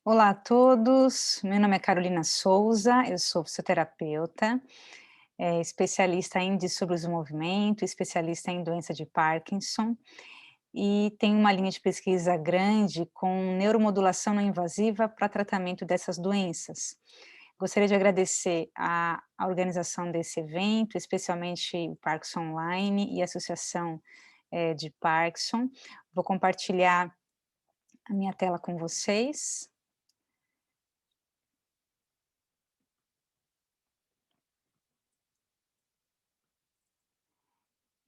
Olá a todos, meu nome é Carolina Souza, eu sou fisioterapeuta, especialista em distúrbios do movimento, especialista em doença de Parkinson, e tenho uma linha de pesquisa grande com neuromodulação não invasiva para tratamento dessas doenças. Gostaria de agradecer a organização desse evento, especialmente o Parkinson Online e a Associação de Parkinson. Vou compartilhar a minha tela com vocês.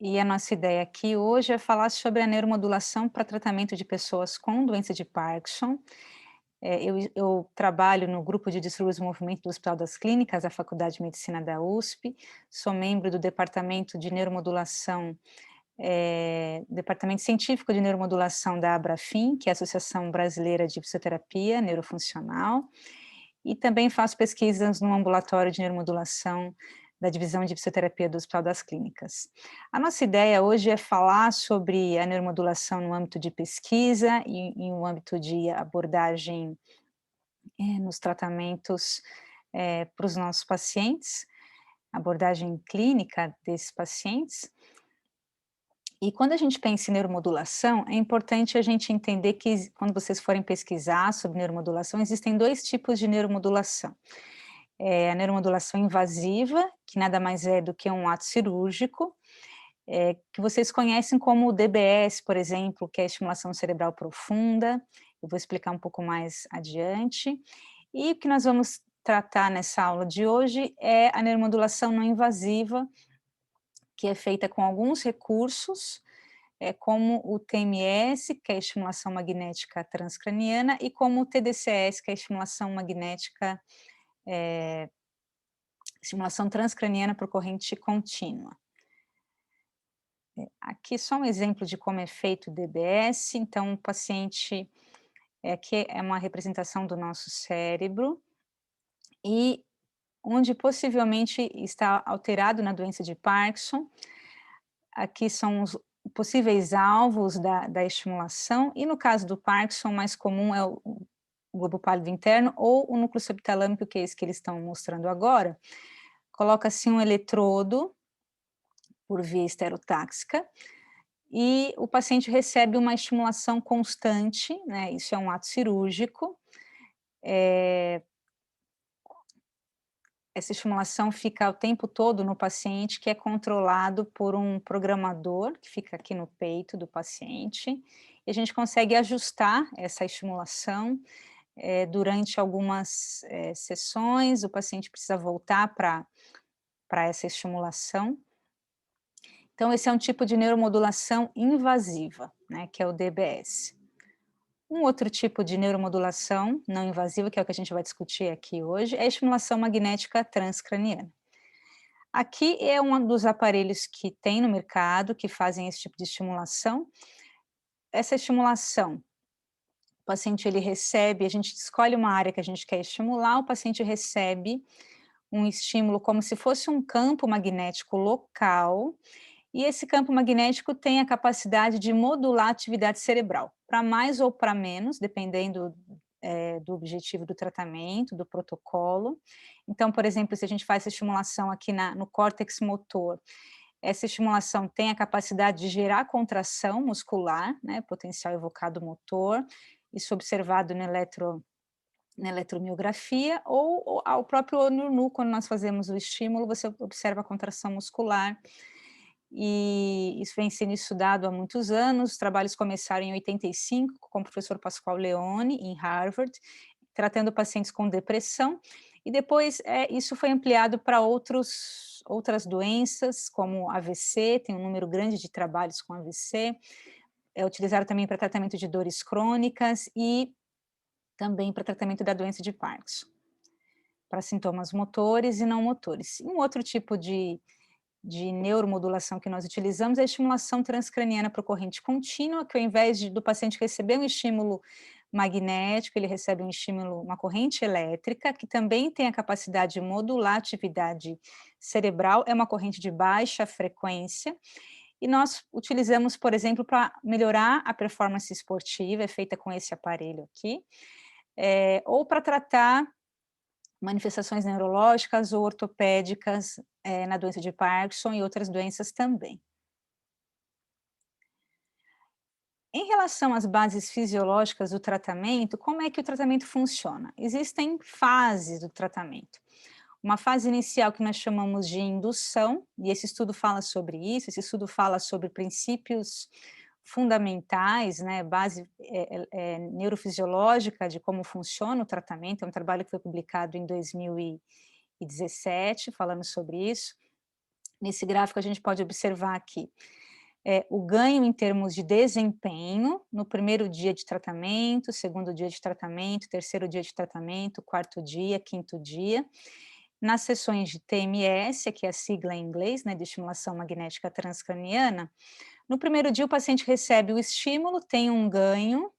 E a nossa ideia aqui hoje é falar sobre a neuromodulação para tratamento de pessoas com doença de Parkinson. Eu trabalho no grupo de distúrbios do movimento do Hospital das Clínicas, da Faculdade de Medicina da USP, sou membro do Departamento de Neuromodulação, Departamento Científico de Neuromodulação da Abrafim, que é a Associação Brasileira de Fisioterapia Neurofuncional, e também faço pesquisas no ambulatório de neuromodulação da Divisão de Fisioterapia do Hospital das Clínicas. A nossa ideia hoje é falar sobre a neuromodulação no âmbito de pesquisa e no âmbito de abordagem nos tratamentos para os nossos pacientes, abordagem clínica desses pacientes. E quando a gente pensa em neuromodulação, é importante a gente entender que quando vocês forem pesquisar sobre neuromodulação, existem dois tipos de neuromodulação. A neuromodulação invasiva, que nada mais é do que um ato cirúrgico, que vocês conhecem como o DBS, por exemplo, que é a estimulação cerebral profunda. Eu vou explicar um pouco mais adiante. E o que nós vamos tratar nessa aula de hoje é a neuromodulação não invasiva, que é feita com alguns recursos, como o TMS, que é a estimulação magnética transcraniana, e como o TDCS, que é a estimulação transcraniana por corrente contínua. Aqui só um exemplo de como é feito o DBS. Então o paciente, aqui é uma representação do nosso cérebro, e onde possivelmente está alterado na doença de Parkinson. Aqui são os possíveis alvos da estimulação, e no caso do Parkinson, o mais comum é o globo pálido interno ou o núcleo subtalâmico, que é esse que eles estão mostrando agora. Coloca-se um eletrodo por via estereotáxica, e o paciente recebe uma estimulação constante, né, isso é um ato cirúrgico. Essa estimulação fica o tempo todo no paciente, que é controlado por um programador, que fica aqui no peito do paciente, e a gente consegue ajustar essa estimulação durante algumas sessões. O paciente precisa voltar para essa estimulação. Então esse é um tipo de neuromodulação invasiva, né, que é o DBS. Um outro tipo de neuromodulação não invasiva, que é o que a gente vai discutir aqui hoje, é a estimulação magnética transcraniana. Aqui é um dos aparelhos que tem no mercado, que fazem esse tipo de estimulação. Essa estimulação, o paciente ele recebe, a gente escolhe uma área que a gente quer estimular, o paciente recebe um estímulo como se fosse um campo magnético local, e esse campo magnético tem a capacidade de modular a atividade cerebral, para mais ou para menos, dependendo do objetivo do tratamento, do protocolo. Então, por exemplo, se a gente faz essa estimulação aqui no córtex motor, essa estimulação tem a capacidade de gerar contração muscular, né, potencial evocado motor, isso observado na eletromiografia, ou ao próprio olho nu, quando nós fazemos o estímulo, você observa a contração muscular, e isso vem sendo estudado há muitos anos. Os trabalhos começaram em 85, com o professor Pascoal Leone, em Harvard, tratando pacientes com depressão, e depois isso foi ampliado para outras doenças, como AVC, tem um número grande de trabalhos com AVC, é utilizado também para tratamento de dores crônicas e também para tratamento da doença de Parkinson, para sintomas motores e não motores. E um outro tipo de neuromodulação que nós utilizamos é a estimulação transcraniana por corrente contínua, que ao invés do paciente receber um estímulo magnético, ele recebe um estímulo, uma corrente elétrica, que também tem a capacidade de modular a atividade cerebral, é uma corrente de baixa frequência, e nós utilizamos, por exemplo, para melhorar a performance esportiva, é feita com esse aparelho aqui. ou para tratar manifestações neurológicas ou ortopédicas na doença de Parkinson e outras doenças também. Em relação às bases fisiológicas do tratamento, como é que o tratamento funciona? Existem fases do tratamento. Uma fase inicial que nós chamamos de indução, e esse estudo fala sobre isso, esse estudo fala sobre princípios fundamentais, né, base neurofisiológica de como funciona o tratamento, é um trabalho que foi publicado em 2017, falando sobre isso. Nesse gráfico a gente pode observar aqui o ganho em termos de desempenho no primeiro dia de tratamento, segundo dia de tratamento, terceiro dia de tratamento, quarto dia, quinto dia. Nas sessões de TMS, que é a sigla em inglês, né, de estimulação magnética transcraniana, no primeiro dia o paciente recebe o estímulo, tem um ganho,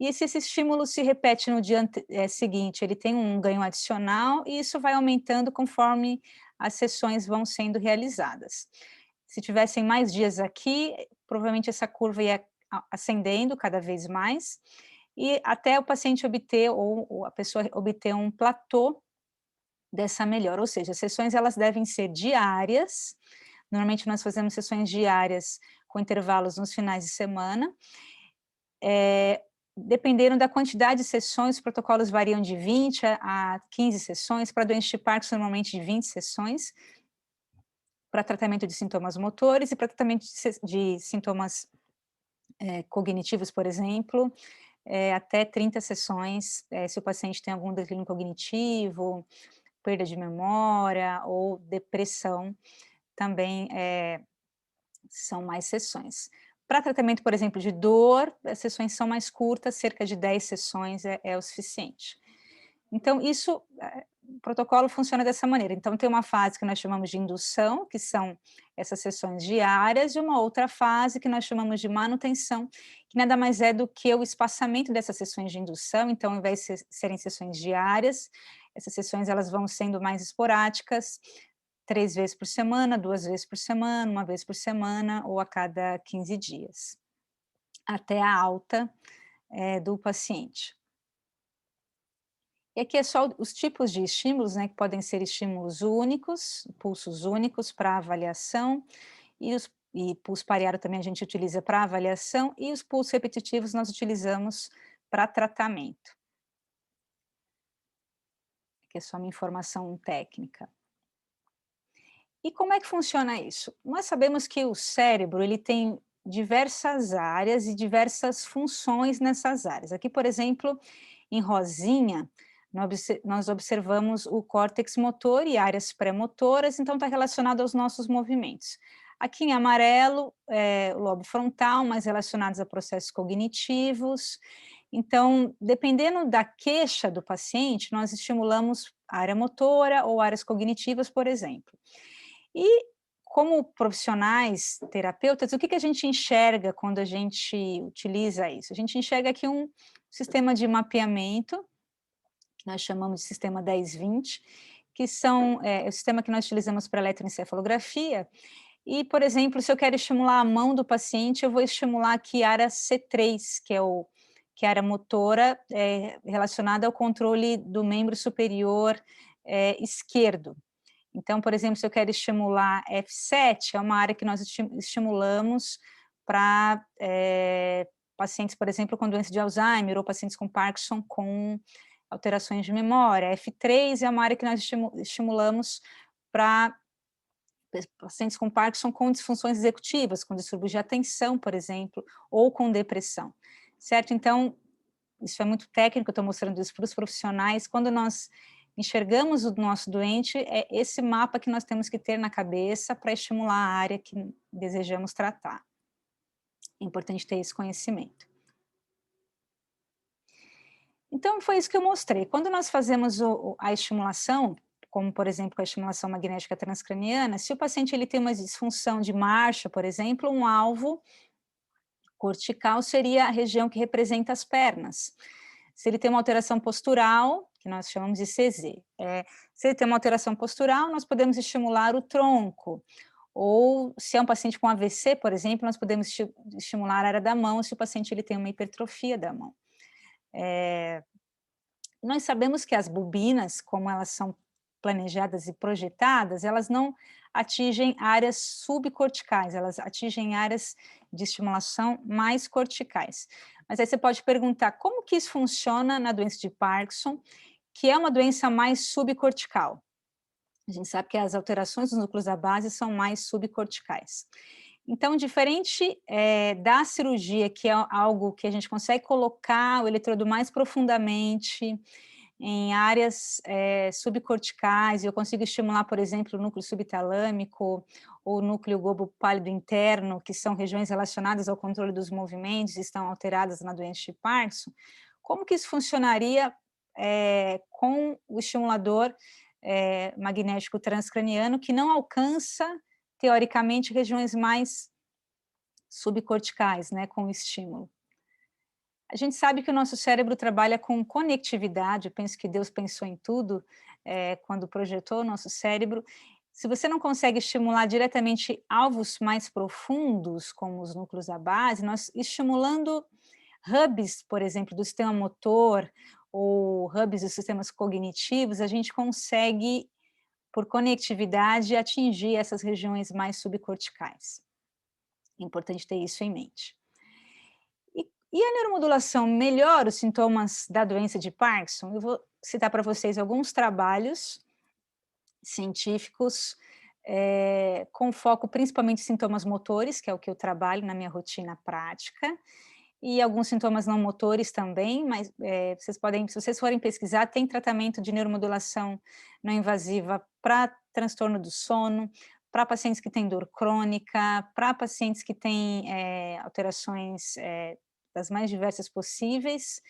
e se esse estímulo se repete no dia seguinte, ele tem um ganho adicional, e isso vai aumentando conforme as sessões vão sendo realizadas. Se tivessem mais dias aqui, provavelmente essa curva ia ascendendo cada vez mais, e até o paciente obter, ou a pessoa obter um platô dessa melhora, ou seja, as sessões elas devem ser diárias, normalmente nós fazemos sessões diárias com intervalos nos finais de semana, dependendo da quantidade de sessões, os protocolos variam de 20 a 15 sessões, para doença de Parkinson normalmente de 20 sessões, para tratamento de sintomas motores e para tratamento de sintomas cognitivos, por exemplo, até 30 sessões, se o paciente tem algum declínio cognitivo, perda de memória ou depressão, também são mais sessões. Para tratamento, por exemplo, de dor, as sessões são mais curtas, cerca de 10 sessões é o suficiente. Então, isso, o protocolo funciona dessa maneira. Então, tem uma fase que nós chamamos de indução, que são essas sessões diárias, e uma outra fase que nós chamamos de manutenção, que nada mais é do que o espaçamento dessas sessões de indução. Então, ao invés de serem sessões diárias, essas sessões elas vão sendo mais esporádicas, 3 vezes por semana, 2 vezes por semana, 1 vez por semana, ou a cada 15 dias, até a alta do paciente. E aqui é só os tipos de estímulos, né, que podem ser estímulos únicos, pulsos únicos para avaliação, e pulso pareado também a gente utiliza para avaliação, e os pulsos repetitivos nós utilizamos para tratamento. Aqui é só uma informação técnica. E como é que funciona isso? Nós sabemos que o cérebro ele tem diversas áreas e diversas funções nessas áreas. Aqui, por exemplo, em rosinha, nós observamos o córtex motor e áreas pré-motoras, então está relacionado aos nossos movimentos. Aqui em amarelo, o lobo frontal, mais relacionados a processos cognitivos. Então, dependendo da queixa do paciente, nós estimulamos a área motora ou áreas cognitivas, por exemplo. E como profissionais, terapeutas, o que a gente enxerga quando a gente utiliza isso? A gente enxerga aqui um sistema de mapeamento, que nós chamamos de sistema 10-20, que é o sistema que nós utilizamos para eletroencefalografia, e, por exemplo, se eu quero estimular a mão do paciente, eu vou estimular aqui a área C3, que é a área motora relacionada ao controle do membro superior esquerdo. Então, por exemplo, se eu quero estimular F7, é uma área que nós estimulamos para pacientes, por exemplo, com doença de Alzheimer ou pacientes com Parkinson com alterações de memória. F3 é uma área que nós estimulamos para pacientes com Parkinson com disfunções executivas, com distúrbios de atenção, por exemplo, ou com depressão, certo? Então, isso é muito técnico, eu estou mostrando isso para os profissionais. Quando nós enxergamos o nosso doente, é esse mapa que nós temos que ter na cabeça para estimular a área que desejamos tratar. É importante ter esse conhecimento. Então, foi isso que eu mostrei. Quando nós fazemos a estimulação, como, por exemplo, com a estimulação magnética transcraniana, se o paciente ele tem uma disfunção de marcha, por exemplo, um alvo cortical seria a região que representa as pernas. Se ele tem uma alteração postural, que nós chamamos de CZ, se ele tem uma alteração postural, nós podemos estimular o tronco. Ou se é um paciente com AVC, por exemplo, nós podemos estimular a área da mão, se o paciente ele tem uma hipertrofia da mão. Nós sabemos que as bobinas, como elas são planejadas e projetadas, elas não atingem áreas subcorticais, elas atingem áreas de estimulação mais corticais. Mas aí você pode perguntar, como que isso funciona na doença de Parkinson, que é uma doença mais subcortical? A gente sabe que as alterações dos núcleos da base são mais subcorticais. Então, diferente da cirurgia, que é algo que a gente consegue colocar o eletrodo mais profundamente em áreas subcorticais, e eu consigo estimular, por exemplo, o núcleo subtalâmico ou o núcleo globo pálido interno, que são regiões relacionadas ao controle dos movimentos e estão alteradas na doença de Parkinson, como que isso funcionaria com o estimulador magnético transcraniano, que não alcança, teoricamente, regiões mais subcorticais, né, com o estímulo. A gente sabe que o nosso cérebro trabalha com conectividade, eu penso que Deus pensou em tudo quando projetou o nosso cérebro. Se você não consegue estimular diretamente alvos mais profundos, como os núcleos da base, nós estimulando hubs, por exemplo, do sistema motor, ou hubs dos sistemas cognitivos, a gente consegue, por conectividade, atingir essas regiões mais subcorticais. É importante ter isso em mente. E a neuromodulação melhora os sintomas da doença de Parkinson? Eu vou citar para vocês alguns trabalhos científicos com foco principalmente em sintomas motores, que é o que eu trabalho na minha rotina prática, e alguns sintomas não motores também, mas vocês podem, se vocês forem pesquisar, tem tratamento de neuromodulação não invasiva para transtorno do sono, para pacientes que têm dor crônica, para pacientes que têm alterações das mais diversas possíveis,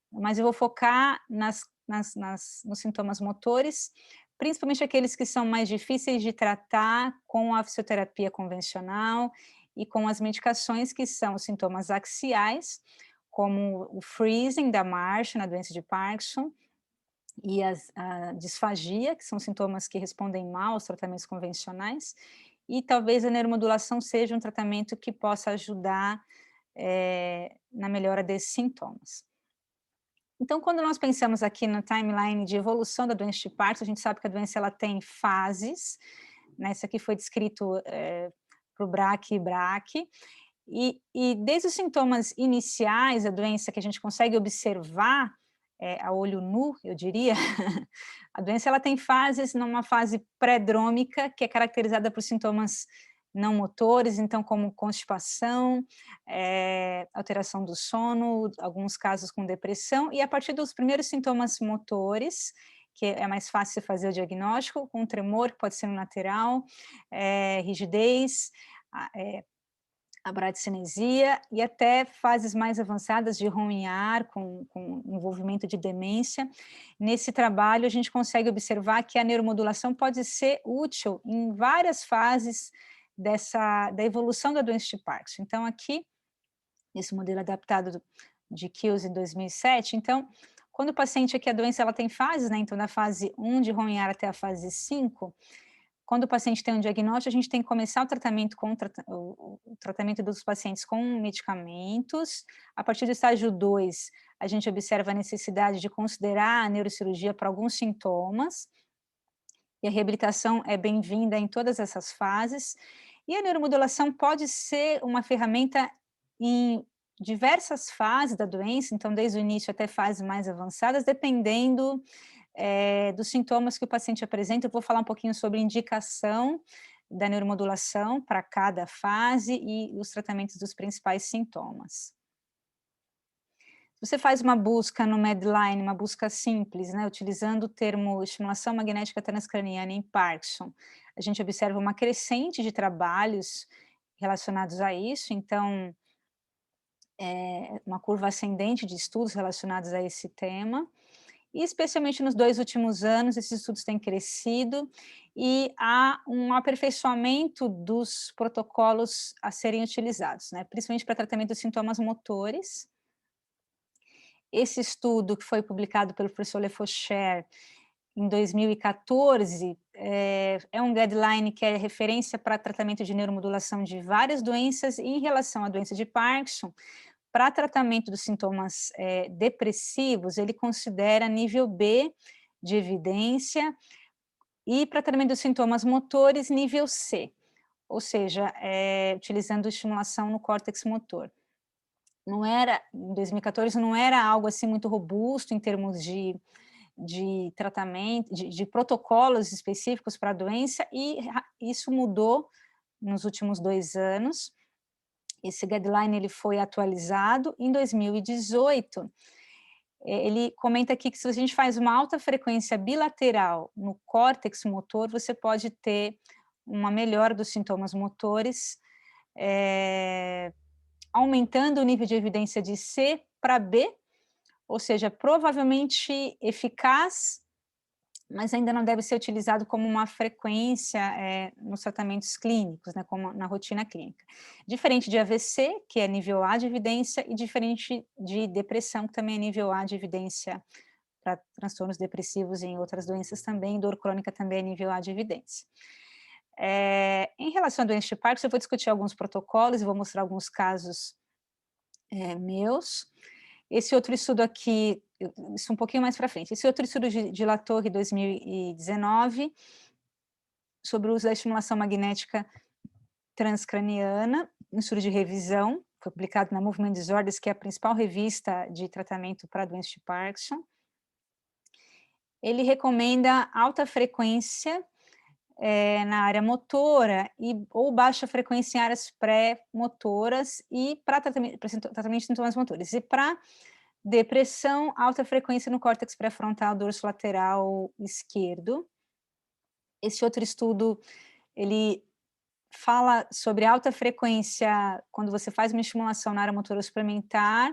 mas eu vou focar nos sintomas motores, principalmente aqueles que são mais difíceis de tratar com a fisioterapia convencional e com as medicações, que são os sintomas axiais, como o freezing da marcha na doença de Parkinson, e a disfagia, que são sintomas que respondem mal aos tratamentos convencionais, e talvez a neuromodulação seja um tratamento que possa ajudar na melhora desses sintomas. Então, quando nós pensamos aqui na timeline de evolução da doença de Parkinson, a gente sabe que a doença ela tem fases, né? Isso aqui foi descrito para o BRAC e BRAC, e desde os sintomas iniciais da doença que a gente consegue observar a olho nu, eu diria, a doença ela tem fases, numa fase pré-drômica, que é caracterizada por sintomas não motores, então como constipação, alteração do sono, alguns casos com depressão, e a partir dos primeiros sintomas motores, que é mais fácil fazer o diagnóstico, com tremor, que pode ser unilateral, rigidez, a bradicinesia, e até fases mais avançadas de ROM-IR, com envolvimento de demência. Nesse trabalho, a gente consegue observar que a neuromodulação pode ser útil em várias fases da evolução da doença de Parkinson. Então, aqui, nesse modelo adaptado de Kills em 2007, então, quando o paciente aqui, a doença ela tem fases, né? Então, da fase 1 de ROM-IR até a fase 5, quando o paciente tem um diagnóstico, a gente tem que começar o tratamento o tratamento dos pacientes com medicamentos. A partir do estágio 2, a gente observa a necessidade de considerar a neurocirurgia para alguns sintomas, e a reabilitação é bem-vinda em todas essas fases. E a neuromodulação pode ser uma ferramenta em diversas fases da doença, então desde o início até fases mais avançadas, dependendo dos sintomas que o paciente apresenta. Eu vou falar um pouquinho sobre indicação da neuromodulação para cada fase e os tratamentos dos principais sintomas. Você faz uma busca no Medline, uma busca simples, né, utilizando o termo estimulação magnética transcraniana em Parkinson, a gente observa uma crescente de trabalhos relacionados a isso, então, uma curva ascendente de estudos relacionados a esse tema, e especialmente nos 2 últimos anos, esses estudos têm crescido, e há um aperfeiçoamento dos protocolos a serem utilizados, né, principalmente para tratamento dos sintomas motores. Esse estudo, que foi publicado pelo professor Lefauchère em 2014, é um guideline que é referência para tratamento de neuromodulação de várias doenças, e em relação à doença de Parkinson, Para tratamento dos sintomas depressivos, ele considera nível B de evidência, e para tratamento dos sintomas motores, nível C, ou seja, utilizando estimulação no córtex motor. Não era, em 2014, não era algo assim muito robusto em termos de tratamento, de protocolos específicos para a doença, e isso mudou nos últimos 2 anos. Esse guideline ele foi atualizado em 2018. Ele comenta aqui que se a gente faz uma alta frequência bilateral no córtex motor, você pode ter uma melhora dos sintomas motores, aumentando o nível de evidência de C para B, ou seja, provavelmente eficaz, mas ainda não deve ser utilizado como uma frequência nos tratamentos clínicos, né, como na rotina clínica. Diferente de AVC, que é nível A de evidência, e diferente de depressão, que também é nível A de evidência para transtornos depressivos e em outras doenças também, dor crônica também é nível A de evidência. Em relação à doença de Parkinson, eu vou discutir alguns protocolos e vou mostrar alguns casos meus. Esse outro estudo aqui, isso um pouquinho mais para frente, esse outro estudo de Latorre, 2019, sobre o uso da estimulação magnética transcraniana, um estudo de revisão, foi publicado na Movement Disorders, que é a principal revista de tratamento para a doença de Parkinson. Ele recomenda alta frequência na área motora ou baixa frequência em áreas pré-motoras e para tratamento de sintomas motores. E para depressão, alta frequência no córtex pré-frontal dorso-lateral esquerdo. Esse outro estudo, ele fala sobre alta frequência quando você faz uma estimulação na área motora suplementar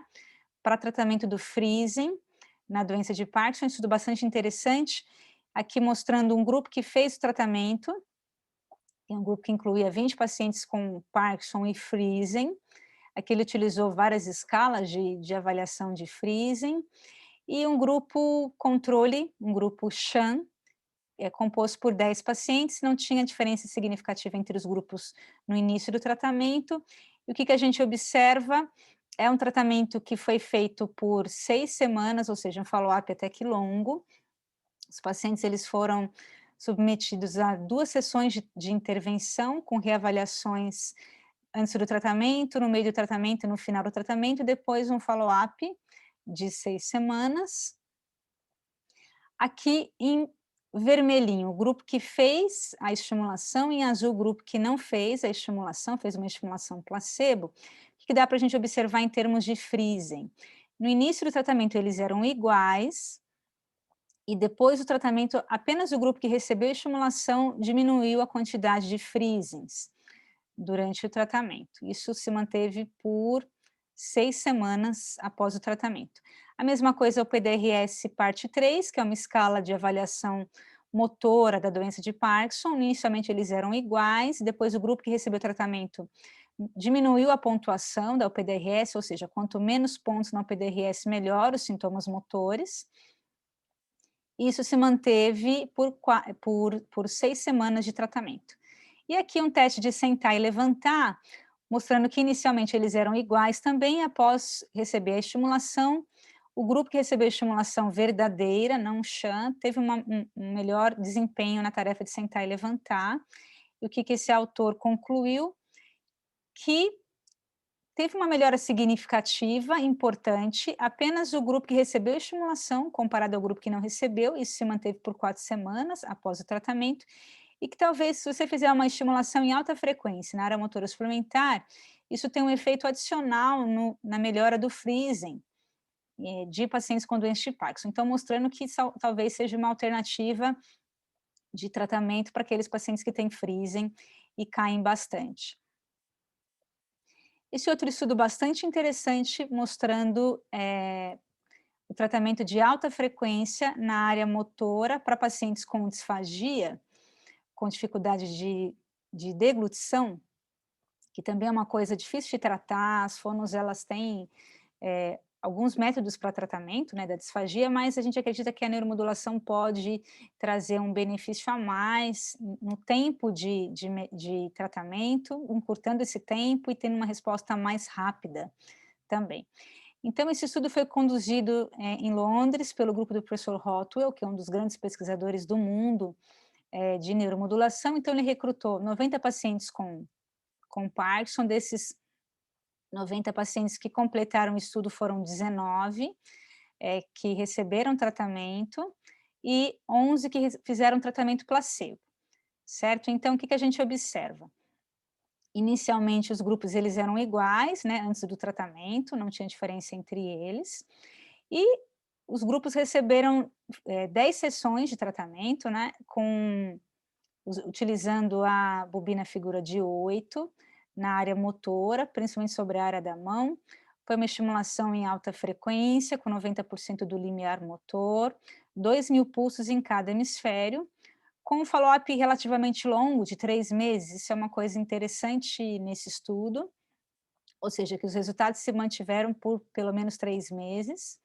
para tratamento do freezing na doença de Parkinson, um estudo bastante interessante, aqui mostrando um grupo que fez o tratamento, um grupo que incluía 20 pacientes com Parkinson e freezing. Aqui ele utilizou várias escalas de avaliação de freezing, e um grupo controle, um grupo sham, composto por 10 pacientes, não tinha diferença significativa entre os grupos no início do tratamento. E o que a gente observa é um tratamento que foi feito por 6 semanas, ou seja, um follow-up até que longo. Os pacientes eles foram submetidos a 2 sessões de intervenção, com reavaliações antes do tratamento, no meio do tratamento e no final do tratamento, e depois um follow-up de 6 semanas. Aqui em vermelhinho, o grupo que fez a estimulação, em azul, o grupo que não fez a estimulação, fez uma estimulação placebo. O que dá para a gente observar em termos de freezing? No início do tratamento eles eram iguais, e depois do tratamento, apenas o grupo que recebeu a estimulação diminuiu a quantidade de freezings durante o tratamento. Isso se manteve por 6 semanas após o tratamento. A mesma coisa é o PDRS parte 3, que é uma escala de avaliação motora da doença de Parkinson. Inicialmente eles eram iguais, depois o grupo que recebeu o tratamento diminuiu a pontuação da UPDRS, ou seja, quanto menos pontos na UPDRS, melhor os sintomas motores. Isso se manteve por 6 semanas de tratamento. E aqui um teste de sentar e levantar, mostrando que inicialmente eles eram iguais também, após receber a estimulação. O grupo que recebeu a estimulação verdadeira, não sham, teve um melhor desempenho na tarefa de sentar e levantar. E o que esse autor concluiu? Que teve uma melhora significativa, importante, apenas o grupo que recebeu estimulação, comparado ao grupo que não recebeu, isso se manteve por 4 semanas após o tratamento, e que talvez, se você fizer uma estimulação em alta frequência na área motora suplementar, isso tem um efeito adicional na melhora do freezing de pacientes com doença de Parkinson. Então, mostrando que talvez seja uma alternativa de tratamento para aqueles pacientes que têm freezing e caem bastante. Esse outro estudo bastante interessante, mostrando o tratamento de alta frequência na área motora para pacientes com disfagia, com dificuldade de deglutição, que também é uma coisa difícil de tratar. As fonos, elas têm alguns métodos para tratamento, né, da disfagia, mas a gente acredita que a neuromodulação pode trazer um benefício a mais no tempo de tratamento, encurtando esse tempo e tendo uma resposta mais rápida também. Então, esse estudo foi conduzido em Londres pelo grupo do professor Hotwell, que é um dos grandes pesquisadores do mundo de neuromodulação. Então, ele recrutou 90 pacientes com Parkinson. Desses 90 pacientes que completaram o estudo, foram 19 que receberam tratamento e 11 que fizeram tratamento placebo, certo? Então, o que a gente observa? Inicialmente, os grupos eles eram iguais, né, antes do tratamento, não tinha diferença entre eles, e os grupos receberam 10 sessões de tratamento, né, utilizando a bobina figura de 8 na área motora, principalmente sobre a área da mão. Foi uma estimulação em alta frequência, com 90% do limiar motor, 2.000 pulsos em cada hemisfério, com um follow-up relativamente longo, de 3 meses. Isso é uma coisa interessante nesse estudo, ou seja, que os resultados se mantiveram por pelo menos 3 meses.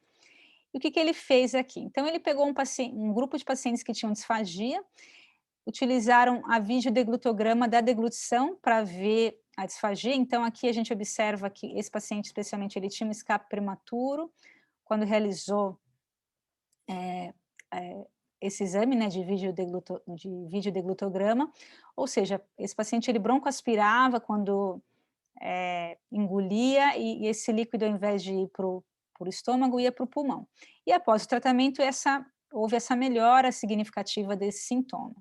E o que ele fez aqui? Então, ele pegou um grupo de pacientes que tinham disfagia, utilizaram a videodeglutograma da deglutição para ver a disfagia. Então, aqui a gente observa que esse paciente, especialmente, ele tinha um escape prematuro, quando realizou esse exame, né, de videodeglutograma, ou seja, esse paciente ele broncoaspirava quando engolia, e esse líquido, ao invés de ir para o estômago, ia para o pulmão. E após o tratamento, houve essa melhora significativa desse sintoma.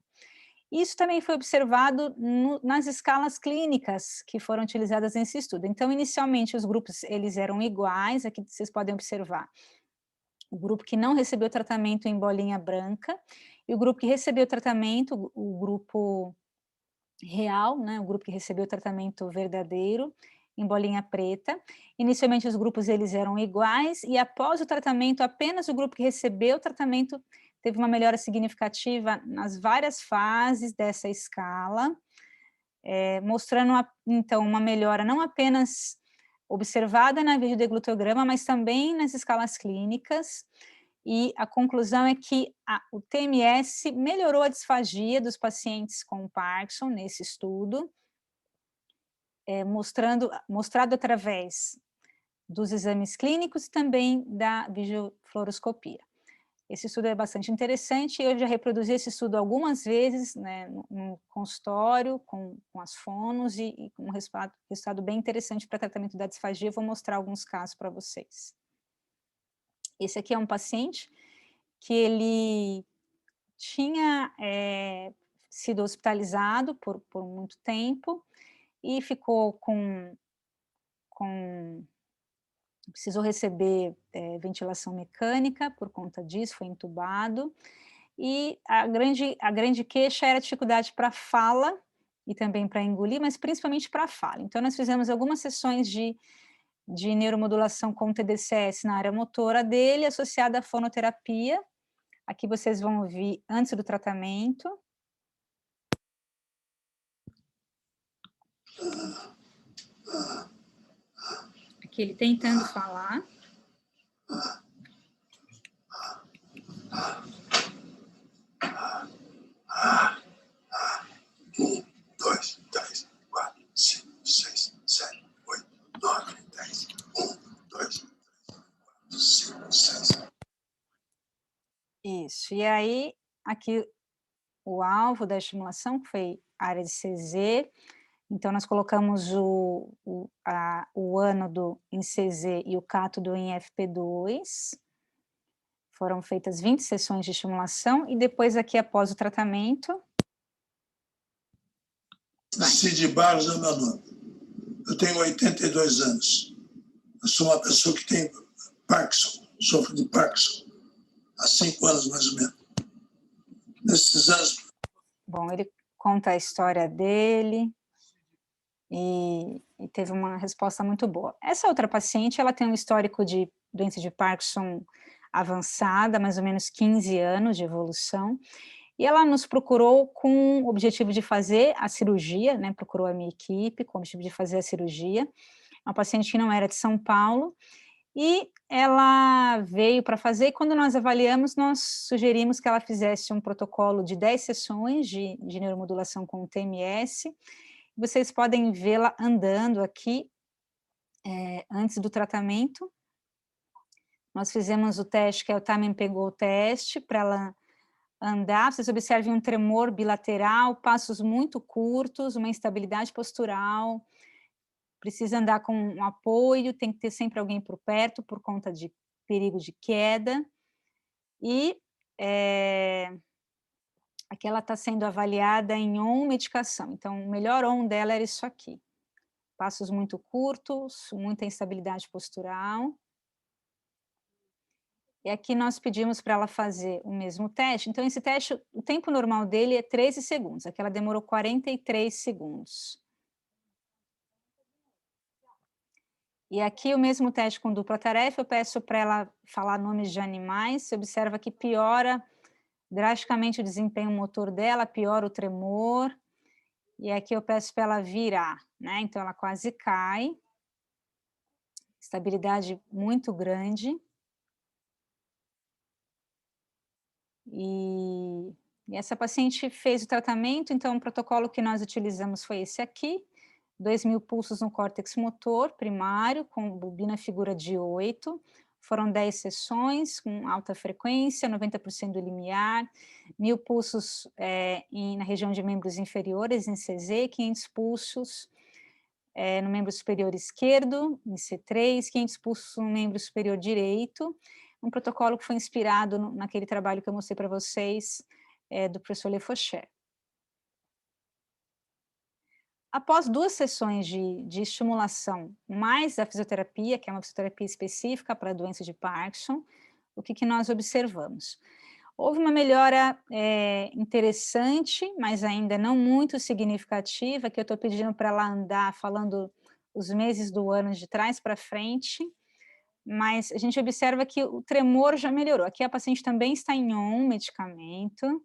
Isso também foi observado nas escalas clínicas que foram utilizadas nesse estudo. Então, inicialmente, os grupos eles eram iguais, aqui vocês podem observar o grupo que não recebeu tratamento em bolinha branca, e o grupo que recebeu tratamento, o grupo real, né, o grupo que recebeu tratamento verdadeiro, em bolinha preta. Inicialmente os grupos eles eram iguais, e após o tratamento, apenas o grupo que recebeu o tratamento teve uma melhora significativa nas várias fases dessa escala, mostrando, então, uma melhora não apenas observada na videodeglutograma, mas também nas escalas clínicas, e a conclusão é que o TMS melhorou a disfagia dos pacientes com Parkinson nesse estudo, mostrado através dos exames clínicos e também da videofluoroscopia. Esse estudo é bastante interessante, eu já reproduzi esse estudo algumas vezes, né, no consultório, com as fonos, e com um resultado bem interessante para tratamento da disfagia. Eu vou mostrar alguns casos para vocês. Esse aqui é um paciente que ele tinha sido hospitalizado por muito tempo, e ficou precisou receber ventilação mecânica por conta disso, foi entubado, e a grande queixa era a dificuldade para fala e também para engolir, mas principalmente para fala. Então, nós fizemos algumas sessões de neuromodulação com TDCS na área motora dele, associada à fonoterapia. Aqui vocês vão ouvir antes do tratamento. Aqui ele tentando falar. Isso, e aí, aqui o alvo da estimulação, que foi a área de CZ, então nós colocamos o ânodo em CZ e o cátodo em FP2, foram feitas 20 sessões de estimulação, e depois aqui, após o tratamento... Cid Barros é meu nome. Eu tenho 82 anos. Eu sou uma pessoa que tem Parkinson, sofro de Parkinson, há 5 anos mais ou menos. Nesses anos... Bom, ele conta a história dele e teve uma resposta muito boa. Essa outra paciente, ela tem um histórico de doença de Parkinson avançada, mais ou menos 15 anos de evolução, e ela nos procurou com o objetivo de fazer a cirurgia, né, procurou a minha equipe com o objetivo de fazer a cirurgia. Uma paciente que não era de São Paulo, e ela veio para fazer, e quando nós avaliamos, nós sugerimos que ela fizesse um protocolo de 10 sessões de neuromodulação com TMS. Vocês podem vê-la andando aqui antes do tratamento. Nós fizemos o teste, que é o Tamen pegou o teste, para ela andar. Vocês observem um tremor bilateral, passos muito curtos, uma instabilidade postural, precisa andar com um apoio, tem que ter sempre alguém por perto, por conta de perigo de queda. E aqui ela está sendo avaliada em ON medicação, então o melhor ON dela era isso aqui. Passos muito curtos, muita instabilidade postural. E aqui nós pedimos para ela fazer o mesmo teste. Então, esse teste, o tempo normal dele é 13 segundos. Aqui ela demorou 43 segundos. E aqui o mesmo teste com dupla tarefa, eu peço para ela falar nomes de animais. Você observa que piora drasticamente o desempenho motor dela, piora o tremor. E aqui eu peço para ela virar, né? Então, ela quase cai. Estabilidade muito grande. E essa paciente fez o tratamento, então o protocolo que nós utilizamos foi esse aqui, 2.000 pulsos no córtex motor primário, com bobina figura de 8, foram 10 sessões, com alta frequência, 90% do limiar, 1.000 pulsos na região de membros inferiores, em CZ, 500 pulsos no membro superior esquerdo, em C3, 500 pulsos no membro superior direito, um protocolo que foi inspirado naquele trabalho que eu mostrei para vocês, do professor Lefaucher. Após 2 sessões de estimulação, mais a fisioterapia, que é uma fisioterapia específica para a doença de Parkinson, o que nós observamos? Houve uma melhora interessante, mas ainda não muito significativa, que eu estou pedindo para ela andar falando os meses do ano de trás para frente, mas a gente observa que o tremor já melhorou. Aqui a paciente também está em ON medicamento,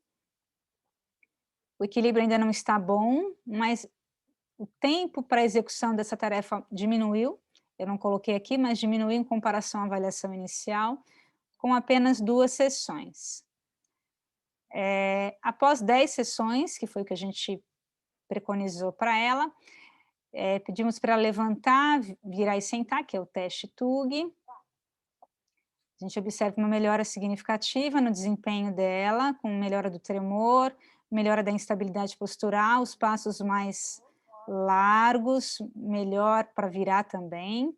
o equilíbrio ainda não está bom, mas o tempo para a execução dessa tarefa diminuiu, eu não coloquei aqui, mas diminuiu em comparação à avaliação inicial, com apenas 2 sessões. Após 10 sessões, que foi o que a gente preconizou para ela, pedimos para ela levantar, virar e sentar, que é o teste TUG. A gente observa uma melhora significativa no desempenho dela, com melhora do tremor, melhora da instabilidade postural, os passos mais largos, melhor para virar também.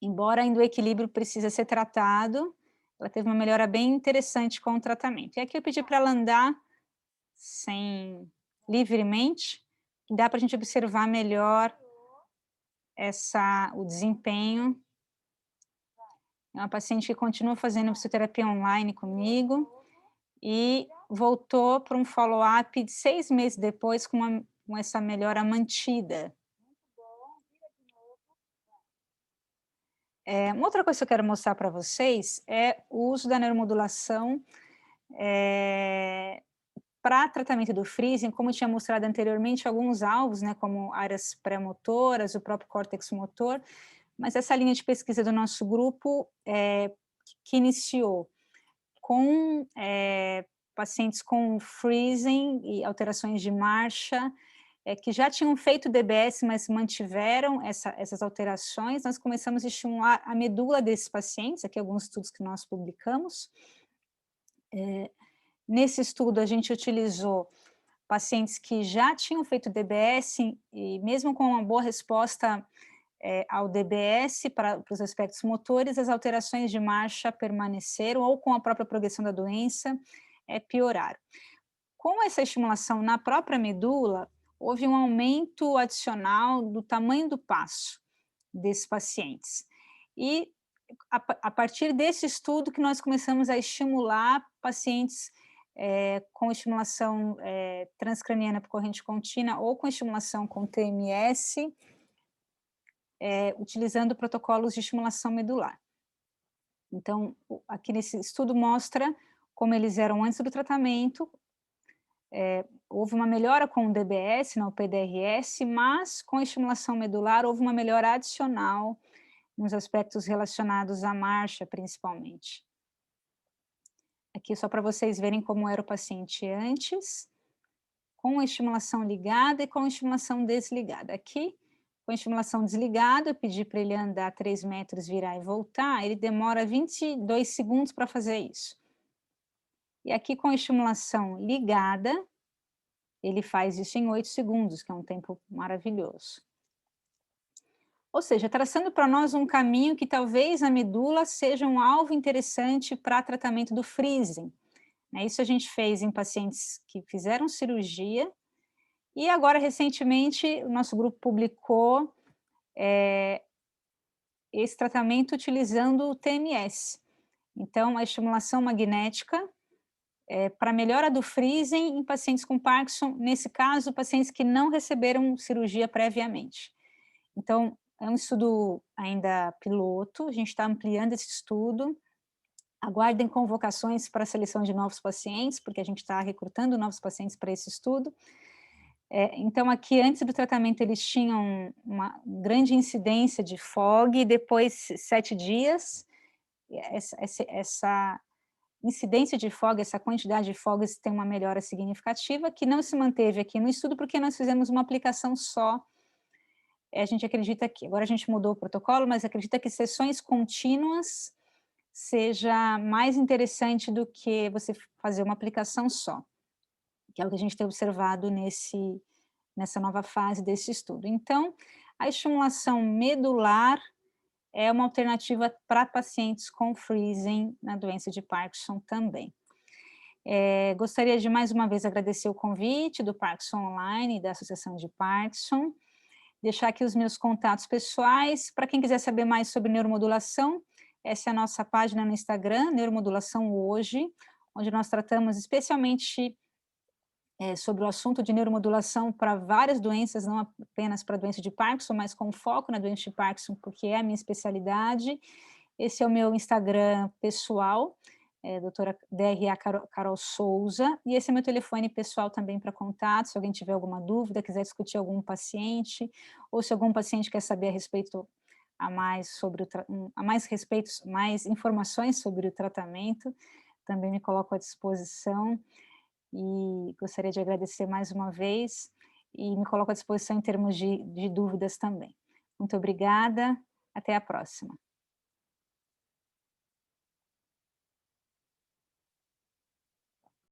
Embora ainda o equilíbrio precisa ser tratado, ela teve uma melhora bem interessante com o tratamento. E aqui eu pedi para ela andar livremente, que dá para a gente observar melhor o desempenho. É uma paciente que continua fazendo fisioterapia online comigo e voltou para um follow-up de 6 meses depois com essa melhora mantida. Uma outra coisa que eu quero mostrar para vocês é o uso da neuromodulação para tratamento do freezing, como eu tinha mostrado anteriormente, alguns alvos, né, como áreas pré-motoras, o próprio córtex motor, mas essa linha de pesquisa do nosso grupo, que iniciou com pacientes com freezing e alterações de marcha, que já tinham feito DBS, mas mantiveram essas alterações, nós começamos a estimular a medula desses pacientes, aqui alguns estudos que nós publicamos. Nesse estudo, a gente utilizou pacientes que já tinham feito DBS, e mesmo com uma boa resposta ao DBS para os aspectos motores, as alterações de marcha permaneceram, ou com a própria progressão da doença, pioraram. Com essa estimulação na própria medula, houve um aumento adicional do tamanho do passo desses pacientes. E a partir desse estudo que nós começamos a estimular pacientes com estimulação transcraniana por corrente contínua ou com estimulação com TMS, utilizando protocolos de estimulação medular. Então, aqui nesse estudo mostra como eles eram antes do tratamento, houve uma melhora com o DBS, não o PDRS, mas com a estimulação medular houve uma melhora adicional nos aspectos relacionados à marcha, principalmente. Aqui só para vocês verem como era o paciente antes, com a estimulação ligada e com a estimulação desligada. Aqui Com a estimulação desligada, eu pedi para ele andar 3 metros, virar e voltar, ele demora 22 segundos para fazer isso. E aqui com a estimulação ligada, ele faz isso em 8 segundos, que é um tempo maravilhoso. Ou seja, traçando para nós um caminho que talvez a medula seja um alvo interessante para tratamento do freezing, né? Isso a gente fez em pacientes que fizeram cirurgia, e agora recentemente o nosso grupo publicou esse tratamento utilizando o TMS. Então, a estimulação magnética para melhora do freezing em pacientes com Parkinson, nesse caso, pacientes que não receberam cirurgia previamente. Então, é um estudo ainda piloto, a gente está ampliando esse estudo, aguardem convocações para a seleção de novos pacientes, porque a gente está recrutando novos pacientes para esse estudo. Então, aqui, antes do tratamento, eles tinham uma grande incidência de FOG, depois 7 dias, essa incidência de FOG, essa quantidade de FOGs tem uma melhora significativa, que não se manteve aqui no estudo, porque nós fizemos uma aplicação só. A gente acredita que, agora a gente mudou o protocolo, mas acredita que sessões contínuas seja mais interessante do que você fazer uma aplicação só, que é o que a gente tem observado nessa nova fase desse estudo. Então, a estimulação medular é uma alternativa para pacientes com freezing na doença de Parkinson também. Gostaria de mais uma vez agradecer o convite do Parkinson Online e da Associação de Parkinson, deixar aqui os meus contatos pessoais, para quem quiser saber mais sobre neuromodulação, essa é a nossa página no Instagram, Neuromodulação Hoje, onde nós tratamos especialmente sobre o assunto de neuromodulação para várias doenças, não apenas para a doença de Parkinson, mas com foco na doença de Parkinson, porque é a minha especialidade. Esse é o meu Instagram pessoal, doutora DRA Carol Souza, e esse é meu telefone pessoal também para contato, se alguém tiver alguma dúvida, quiser discutir algum paciente, ou se algum paciente quer saber a respeito mais informações sobre o tratamento, também me coloco à disposição, e gostaria de agradecer mais uma vez, e me coloco à disposição em termos de dúvidas também. Muito obrigada, até a próxima.